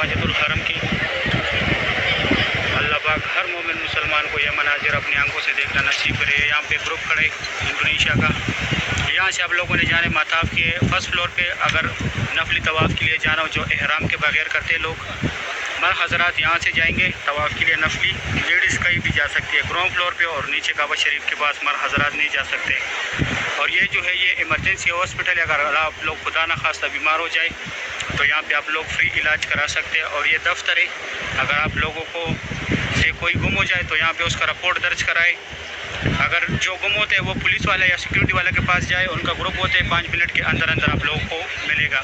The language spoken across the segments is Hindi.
मस्जिदुल हरम की। अल्लाह पाक हर मोमिन मुसलमान को यह मनाजिर अपनी आंखों से देखना नसीब करे। यहाँ पे ग्रुप खड़े इंडोनेशिया का। यहाँ से आप लोगों ने जाने माताफ के फर्स्ट फ्लोर पे अगर नफली तवाफ़ के लिए जाना हो, जो एहराम के बगैर करते लोग, मर हजरात यहाँ से जाएंगे तवाफ़ के लिए नफली। लेडीज़ कहीं भी जा सकती है ग्राउंड फ्लोर पे, और नीचे काबा शरीफ के पास मर हजरात नहीं जा सकते। और ये जो है ये इमरजेंसी हॉस्पिटल है, अगर आप लोग खुदा न खास्ता बीमार हो जाए तो यहाँ पे आप लोग फ्री इलाज करा सकते हैं। और ये दफ्तर है, अगर आप लोगों को से कोई गुम हो जाए तो यहाँ पे उसका रिपोर्ट दर्ज कराए। अगर जो गुम होते हैं वो पुलिस वाले या सिक्योरिटी वाले के पास जाए, उनका ग्रुप होते हैं, 5 मिनट के अंदर अंदर आप लोगों को मिलेगा।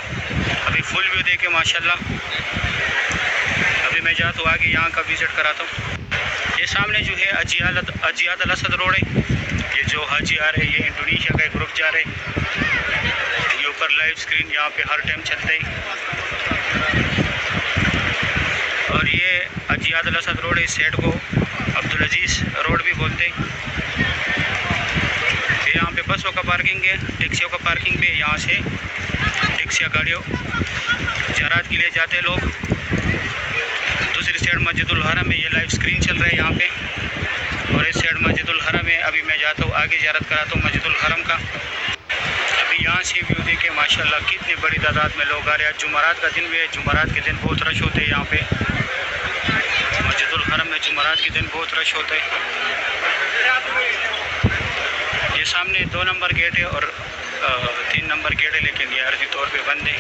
अभी फुल व्यू देखे माशाल्लाह। अभी मैं जाता हूँ आगे, यहाँ का विज़िट कराता हूँ। ये सामने जो है अजियाद अल असद रोड है। ये जो हाजी आ रहे हैं ये इंडोनेशिया का एक ग्रुप जा रहे हैं। ये ऊपर लाइव स्क्रीन यहाँ पे हर टाइम चलते हैं। और ये अजियाद अल असद रोड है, इस साइड को अब्दुल अजीज़ रोड भी बोलते हैं। यहाँ पे बसों का पार्किंग है, टैक्सियों का पार्किंग भी है। यहाँ से टैक्सियाँ गाड़ियों ज़रात के लिए जाते लोग। दूसरी साइड मस्जिदुल हरम है, ये लाइव स्क्रीन चल रहा है यहाँ पे। और इस साइड मस्जिदुल हरम है। अभी मैं जाता हूँ आगे, ज़ियारत कराता हूँ मस्जिदुल हरम का। अभी यहाँ से व्यू देखे माशाल्लाह कितनी बड़ी तादाद में लोग आ रहे हैं। जुमेरात का दिन भी है, जुमेरात के दिन बहुत रश होते हैं यहाँ पे मस्जिदुल हरम में। जुमेरात के दिन बहुत रश होता है। ये सामने 2 नंबर गेट है और 3 नंबर गेट है, लेकिन ये अर्जी तौर पे बंद है।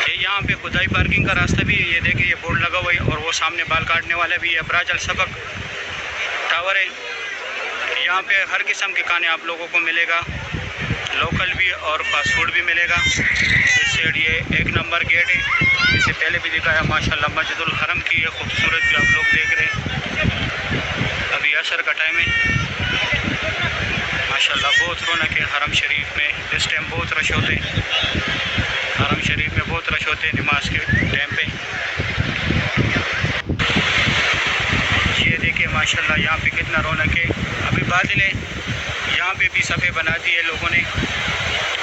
ये यहाँ पे खुदाई पार्किंग का रास्ता भी है, ये देखिए ये बोर्ड लगा हुआ है। और वो सामने बाल काटने वाला भी है, अबराज अल सबक टावर है। यहाँ पे हर किस्म के खाने आप लोगों को मिलेगा, लोकल भी और फास्ट फूड भी मिलेगा। इस साइड ये 1 नंबर गेट है, इससे पहले भी दिखाया माशाल्लाह मस्जिदुल हरम की ये खूबसूरत भी आप लोग देख रहे हैं। अभी असर का टाइम है माशाल्लाह। बहुत रौनक है हरम शरीफ में। इस टाइम बहुत रश होते हैं हरम शरीफ में, बहुत रश होते हैं नमाज के टाइम पे। ये देखिए माशाल्लाह यहाँ पे कितना रौनक है। अभी बादल है, यहाँ पे भी सफ़े बना दिए लोगों ने।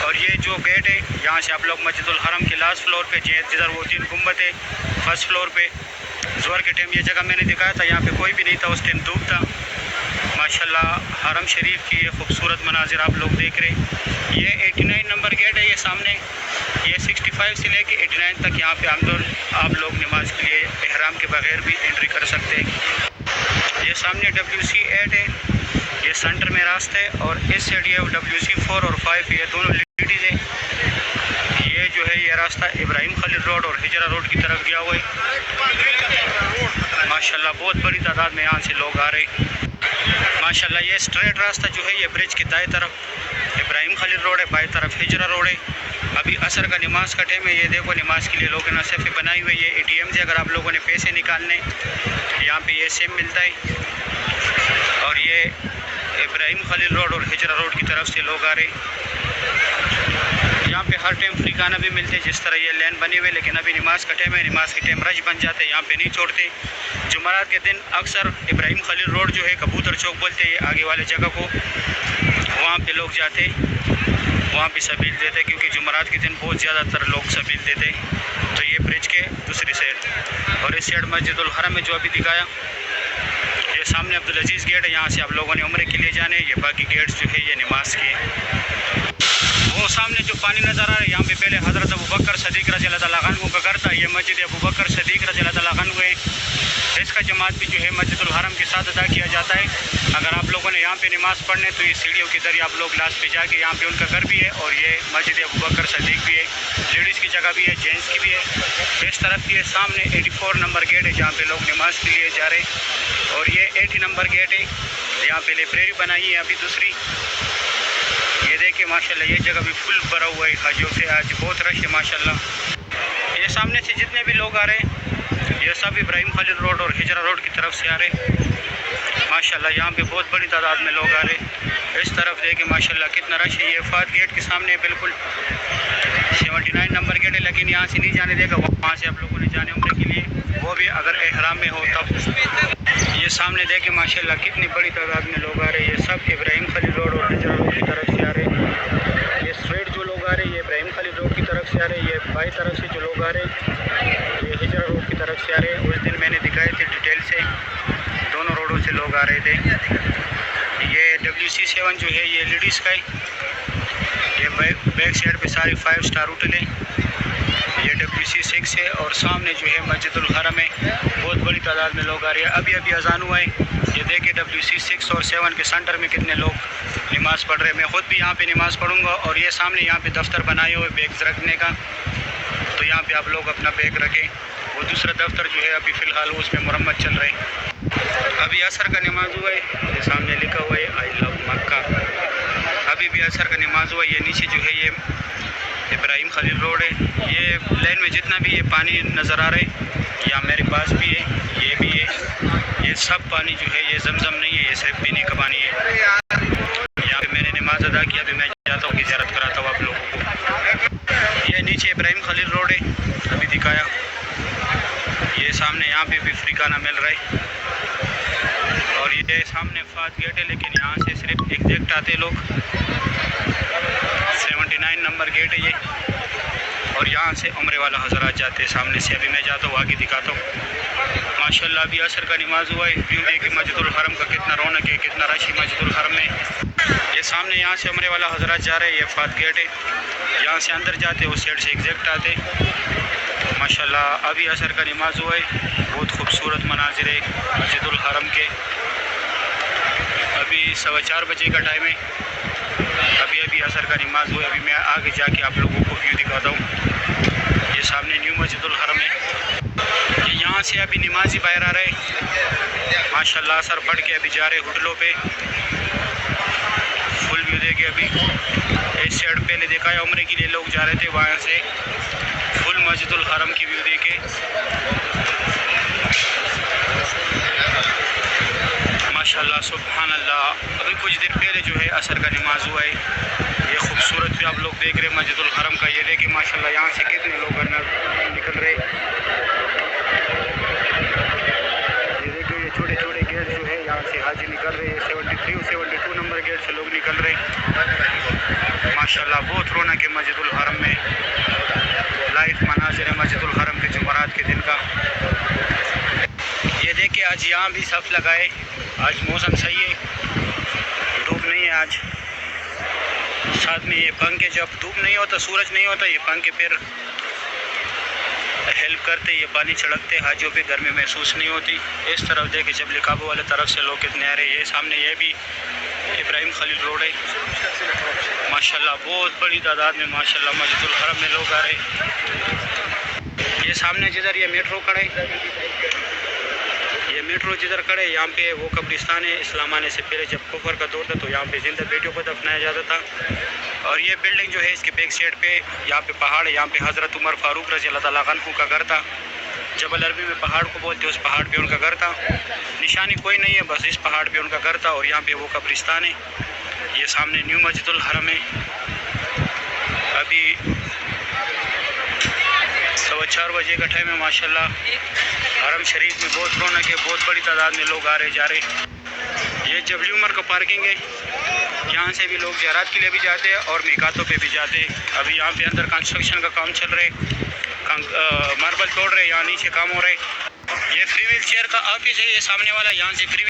और ये जो गेट है यहाँ से आप लोग मस्जिदुल हरम के लास्ट फ्लोर पे, जिधर वो 3 गुंबद है, फर्स्ट फ्लोर पे ज़ोहर के टाइम ये जगह मैंने दिखाया था, यहाँ पे कोई भी नहीं था उस टाइम, धूप था माशाल्लाह। हरम शरीफ की ये खूबसूरत मनाजिर आप लोग देख रहे हैं। ये 89 नंबर गेट है, ये सामने। ये 65 से लेके 89 तक यहाँ पे आप लोग नमाज के लिए एहराम के बगैर भी एंट्री कर सकते हैं। ये सामने WC8 है, ये सेंटर में रास्ता है। और इस साइड ये WC4 और 5 ये दोनों लिमिटेड है। ये जो है ये रास्ता इब्राहिम खलील रोड और हिजरा रोड की तरफ गया हुआ है माशाल्लाह। बहुत बड़ी तादाद में यहाँ से लोग आ रहे हैं माशाल्लाह। ये स्ट्रेट रास्ता जो है ये ब्रिज की दाएं तरफ इब्राहिम खलील रोड है, बाएं तरफ हिजरा रोड है। अभी असर का नमाज का टाइम है। ये देखो नमाज के लिए लोगों ने सफ़े बनाई हुई है। ये ATM से अगर आप लोगों ने पैसे निकालने, यहाँ पे ये सिम मिलता है। और ये इब्राहिम खलील रोड और हिजरा रोड की तरफ से लोग आ रहे हैं। यहाँ पे हर टाइम फ्री खाना भी मिलते हैं, जिस तरह ये लेन बनी हुई है। लेकिन अभी नमाज का टाइम है, नमाज के टाइम रश बन जाते हैं, यहाँ पे नहीं छोड़ते। जुमेरात के दिन अक्सर इब्राहिम खलील रोड जो है कबूतर चौक बोलते हैं आगे वाले जगह को, वहाँ पे लोग जाते, वहाँ पे सबील देते, क्योंकि जुमेरात के दिन बहुत ज़्यादातर लोग सबील देते। तो ये ब्रिज के दूसरी साइड। और इस साइड मस्जिदुल हरम में जो अभी दिखाया, ये सामने अब्दुल अजीज़ गेट है, यहाँ से आप लोगों ने उम्रे के लिए जाने। ये बाकी गेट्स जो है ये नमाज के। वो सामने जो पानी नज़र आ रहा है, यहाँ पे पहले हज़रत अबू बकर सदीक़ रज़ियल्लाहु अन्हु का घर था। ये मस्जिद अबू बकर सदीक़ रज़ियल्लाहु अन्हु है। इसका जमात भी जो है मस्जिदुल हरम के साथ अदा किया जाता है। अगर आप लोगों ने यहाँ पे नमाज़ पढ़ने तो ये सीढ़ियों के ज़रिए आप लोग लास्ट पे जाके, यहाँ पे उनका घर भी है। और ये मस्जिद अबू बकर सदीक़ भी है, लेडीज़ की जगह भी है, जेंट्स की भी है। इस तरफ ये सामने 84 नंबर गेट है, जहाँ पे लोग नमाज के लिए जा रहे हैं। और ये 80 नंबर गेट है, यहाँ पे लाइब्रेरी बनाई है अभी दूसरी। ये देखिए माशाल्लाह ये जगह भी फुल भरा हुआ है हाजियों से, आज बहुत रश है माशाल्लाह। ये सामने से जितने भी लोग आ रहे हैं ये सब इब्राहिम खलील रोड और हिजरा रोड की तरफ से आ रहे हैं माशाल्लाह। यहाँ पे बहुत बड़ी तादाद में लोग आ रहे हैं। इस तरफ देखिए माशाल्लाह कितना रश है। ये फात गेट के सामने बिल्कुल 79 नंबर गेट है, लेकिन यहाँ से नहीं जाने देगा, वहाँ से आप लोगों ने जाने उम्रे के लिए, वो भी अगर एहराम में हो तब। ये सामने देखें माशाल्लाह कितनी बड़ी तादाद में लोग आ रहे हैं। ये सब इब्राहिम खलील रोड और हिजरा रोड की तरफ से आ रहे हैं। ये स्ट्रेट जो लोग आ रहे हैं ये इब्राहिम खलील रोड की तरफ से आ रहे हैं। ये ये बाई तरफ से जो लोग आ रहे, ये हिजरा रोड की तरफ से आ रहे। उस दिन मैंने दिखाए थे डिटेल से, दोनों रोडों से लोग आ रहे थे। ये WC7 जो है ये लेडीज़ का है। ये बैक साइड पे सारी 5 स्टार होटल है। ये WC6 है और सामने जो है मस्जिदुल हरम है। बहुत बड़ी तादाद में लोग आ रहे हैं। अभी अजान हुआ है। ये देखिए WC6 और 7 के सेंटर में कितने लोग नमाज़ पढ़ रहे हैं। मैं ख़ुद भी यहाँ पे नमाज़ पढ़ूँगा। और ये सामने यहाँ पे दफ्तर बनाए हुए बैग रखने का, तो यहाँ पे आप लोग अपना बैग रखें। वो दूसरा दफ्तर जो है अभी फ़िलहाल उसमें मरम्मत चल रही है। अभी असर का नमाज हुआ है, ये सामने लिखा हुआ है आई लव मक्का। अभी भी असर का नमाज हुआ। ये नीचे जो है ये इब्राहिम खलील रोड है। ये लाइन में जितना भी ये पानी नज़र आ रहा है, यहाँ मेरे पास भी है, ये भी है। ये सब पानी जो है ये जमजम नहीं है, ये सिर्फ पीने का पानी है। यहाँ पे मैंने नमाज अदा किया। अभी मैं जाता हूँ, ज़ियारत कराता हूँ आप लोगों को। ये नीचे इब्राहिम खलील रोड है, अभी दिखाया। ये सामने यहाँ पे भी फ्री खाना मिल रहा है। और ये सामने फात गेट है, लेकिन यहाँ से सिर्फ एग्जैक्ट आते लोग। 79 नंबर गेट है ये। और यहाँ से उम्रे वाला हज़रात जाते हैं सामने से। अभी मैं जाता हूँ, आगे दिखाता हूँ। माशाल्लाह अभी असर का नमाज हुआ है। व्यू देखिए मस्जिदुल हरम का कितना रौनक है, कितना रश है मस्जिदुल हरम में। ये सामने यहाँ से उम्रे वाला हज़रात जा रहे हैं। ये फात गेट है, यहाँ से अंदर जाते उस साइड से एग्जैक्ट आते। माशाल्लाह अभी असर का नमाज हुआ है। बहुत खूबसूरत मनाजिर है मस्जिदुल हरम के। अभी 4:15 बजे का टाइम है। अभी असर का नमाज हुआ है। अभी मैं आगे जाके आप लोगों को व्यू दिखाता हूँ। ये सामने न्यू मस्जिदुल हरम है। यहाँ से अभी नमाजी बाहर आ रहे माशाल्लाह। असर पढ़ के अभी जा रहे होटलों पे। फुल व्यू देखे। अभी इस साइड पहले देखा है उम्रे के लिए लोग जा रहे थे, वहाँ से फुल मस्जिदुल हरम की व्यू देखे। माशाल्लाह सुभान अल्लाह। अभी कुछ देर पहले जो है असर का नमाज हुआ है। ये खूबसूरत भी आप लोग देख रहे हैं मस्जिदुल हरम का। ये देखिए माशाल्लाह यहाँ से कितने लोग निकल रहे। ये देखिए ये छोटे छोटे गेट जो है यहाँ से हाजी निकल रहे हैं। 73 और 72 नंबर गेट से लोग निकल रहे। माशाल्लाह बहुत रौनक है मस्जिदुल हरम में। लाइव मनाज़िर है मस्जिदुल हरम के जुमरात के दिन का। ये देखिए आज यहाँ भी सफ़ लगाए। आज मौसम सही है, धूप नहीं है आज। साथ में ये पंखे, जब धूप नहीं होता सूरज नहीं होता, ये पंखे फिर हेल्प करते, ये पानी छिड़कते हाजियों पे, गर्मी महसूस नहीं होती। इस तरफ देखे जबल काबू वाले तरफ से लोग कितने आ रहे हैं। ये सामने ये भी इब्राहिम खलील रोड है। माशाल्लाह बहुत बड़ी तादाद में माशाल्लाह मस्जिदुल हरम में लोग आ रहे। ये सामने जिधर ये मेट्रो खड़ा है, ये मेट्रो जिधर खड़े यहाँ पे वो कब्रिस्तान है। इस्लाम आने से पहले जब कुफर का दौर था तो यहाँ पे जिंदा बेटियों को दफनाया जाता था। और ये बिल्डिंग जो है इसके बैक साइड पे यहाँ पे पहाड़ है। यहाँ पे हज़रत उमर फ़ारूक रज़ी अल्लाह तआला अन्हु का घर था। जबल अरबी में पहाड़ को बोलते, उस पहाड़ पे उनका घर था। निशानी कोई नहीं है, बस इस पहाड़ पे उनका घर था। और यहाँ पे वो कब्रिस्तान है। ये सामने न्यू मस्जिदुल हरम है। अभी 4:15 बजे का टाइम है। माशाल्लाह हरम शरीफ में बहुत रौनक है। बहुत बड़ी तादाद में लोग आ रहे जा रहे। ये जबली उमर का पार्किंग है। यहाँ से भी लोग ज़ियारत के लिए भी जाते हैं और मिकातों पे भी जाते हैं। अभी यहाँ पे अंदर कंस्ट्रक्शन का काम चल रहा है। मार्बल तोड़ रहे, यहाँ नीचे काम हो रहा है। ये फ्री व्हील चेयर का ऑफिस है। ये सामने वाला यहाँ से फ्री